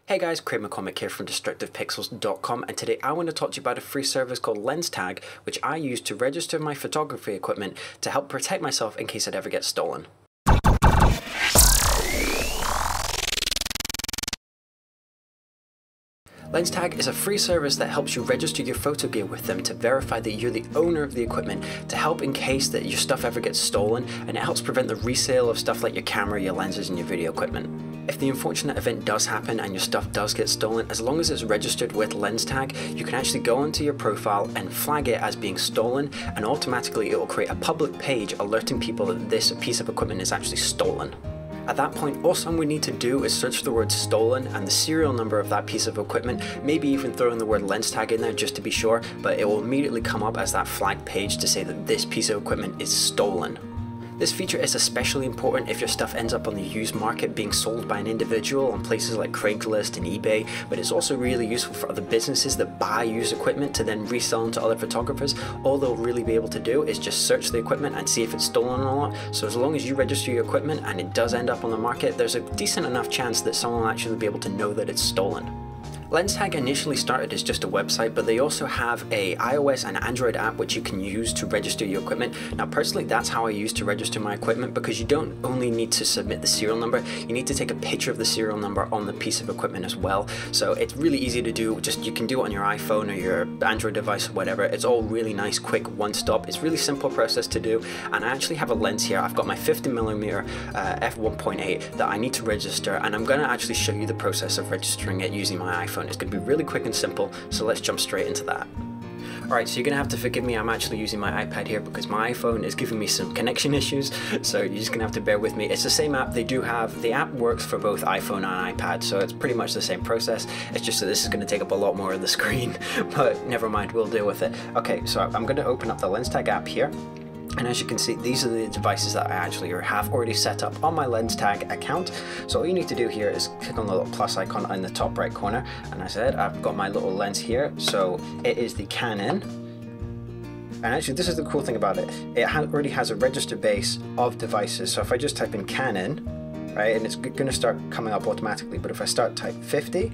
Hey guys, Craig McCormick here from DestructivePixels.com, and today I want to talk to you about a free service called Lenstag, which I use to register my photography equipment to help protect myself in case it ever gets stolen. Lenstag is a free service that helps you register your photo gear with them to verify that you're the owner of the equipment, to help in case that your stuff ever gets stolen, and it helps prevent the resale of stuff like your camera, your lenses, and your video equipment. If the unfortunate event does happen and your stuff does get stolen, as long as it's registered with Lenstag, you can actually go onto your profile and flag it as being stolen, and automatically it will create a public page alerting people that this piece of equipment is actually stolen. At that point, all someone would need to do is search the word stolen and the serial number of that piece of equipment, maybe even throw in the word Lenstag in there just to be sure, but it will immediately come up as that flag page to say that this piece of equipment is stolen. This feature is especially important if your stuff ends up on the used market being sold by an individual on places like Craigslist and eBay, but it's also really useful for other businesses that buy used equipment to then resell them to other photographers. All they'll really be able to do is just search the equipment and see if it's stolen or not. So as long as you register your equipment and it does end up on the market, there's a decent enough chance that someone will actually be able to know that it's stolen. Lenstag initially started as just a website, but they also have a iOS and Android app which you can use to register your equipment. Now personally, that's how I use to register my equipment, because you don't only need to submit the serial number, you need to take a picture of the serial number on the piece of equipment as well. So it's really easy to do. Just you can do it on your iPhone or your Android device or whatever. It's all really nice, quick, one stop. It's really simple process to do. And I actually have a lens here. I've got my 50mm f1.8 that I need to register, and I'm going to actually show you the process of registering it using my iPhone. It's going to be really quick and simple, so let's jump straight into that. Alright, so you're going to have to forgive me, I'm actually using my iPad here because my iPhone is giving me some connection issues, so you're just going to have to bear with me. It's the same app. They do have, the app works for both iPhone and iPad, so it's pretty much the same process. It's just that this is going to take up a lot more of the screen, but never mind, we'll deal with it. Okay, so I'm going to open up the Lenstag app here. And as you can see, these are the devices that I actually have already set up on my Lenstag account. So all you need to do here is click on the little plus icon in the top right corner. And I said, I've got my little lens here. So it is the Canon. And actually, this is the cool thing about it. It already has a register base of devices. So if I just type in Canon, right, and it's going to start coming up automatically. But if I start type 50mm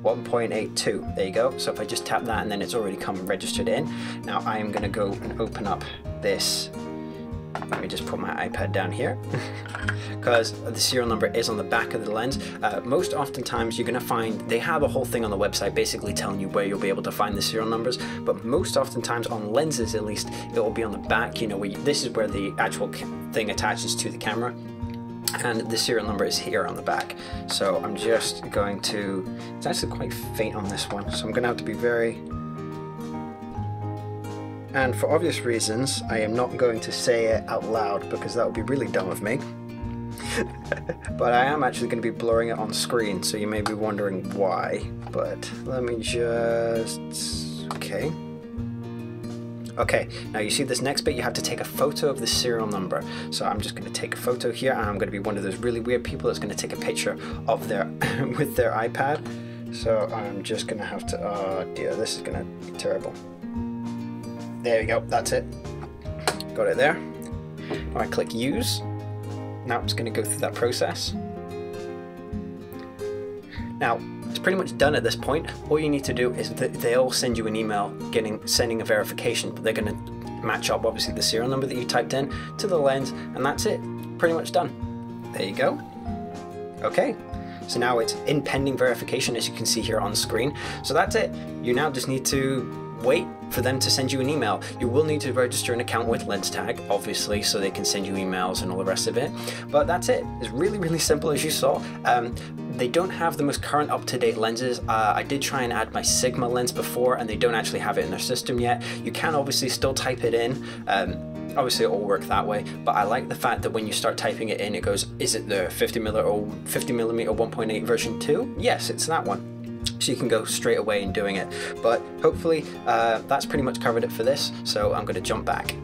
1.82, there you go. So if I just tap that, and then it's already come registered in. Now I am going to go and open up this. Let me just put my iPad down here because the serial number is on the back of the lens. Most oftentimes you're going to find they have a whole thing on the website basically telling you where you'll be able to find the serial numbers, but most oftentimes on lenses at least, it will be on the back, you know, where this is where the actual thing attaches to the camera. And the serial number is here on the back. So I'm just going to, it's actually quite faint on this one, so I'm going to have to be very, and for obvious reasons, I am not going to say it out loud because that would be really dumb of me. But I am actually going to be blurring it on screen, so you may be wondering why, but let me just, okay. Okay, now you see this next bit, you have to take a photo of the serial number. So I'm just going to take a photo here, and I'm going to be one of those really weird people that's going to take a picture of their with their iPad. So I'm just going to have to, oh dear, this is going to be terrible. There we go, that's it. Got it there. Now I click use. Now it's going to go through that process. Now, it's pretty much done at this point. All you need to do is they'll send you an email sending a verification, but they're going to match up obviously the serial number that you typed in to the lens, and that's it. Pretty much done. There you go. Okay, so now it's in pending verification, as you can see here on screen. So that's it. You now just need to wait for them to send you an email. You will need to register an account with Lenstag, obviously, so they can send you emails and all the rest of it. But that's it. It's really, really simple, as you saw. They don't have the most current up-to-date lenses. I did try and add my Sigma lens before, and they don't actually have it in their system yet. You can obviously still type it in. Obviously it will work that way, but I like the fact that when you start typing it in, it goes, is it the 50mm or 1.8 version 2? Yes, it's that one. So you can go straight away in doing it. But hopefully that's pretty much covered it for this, so I'm going to jump back.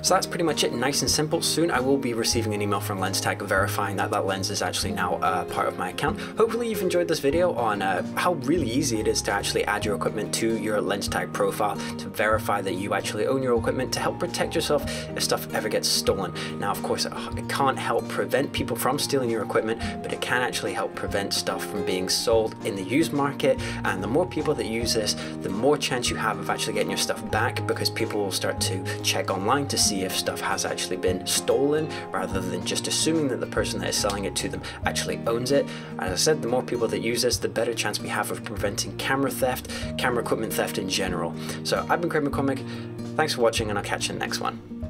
So that's pretty much it, nice and simple. Soon I will be receiving an email from Lenstag verifying that that lens is actually now part of my account. Hopefully you've enjoyed this video on how really easy it is to actually add your equipment to your Lenstag profile to verify that you actually own your equipment, to help protect yourself if stuff ever gets stolen. Now, of course, it can't help prevent people from stealing your equipment, but it can actually help prevent stuff from being sold in the used market. And the more people that use this, the more chance you have of actually getting your stuff back, because people will start to check online to see if stuff has actually been stolen, rather than just assuming that the person that is selling it to them actually owns it. As I said, the more people that use this, the better chance we have of preventing camera theft, camera equipment theft in general. So I've been Craig McCormick, thanks for watching, and I'll catch you in the next one.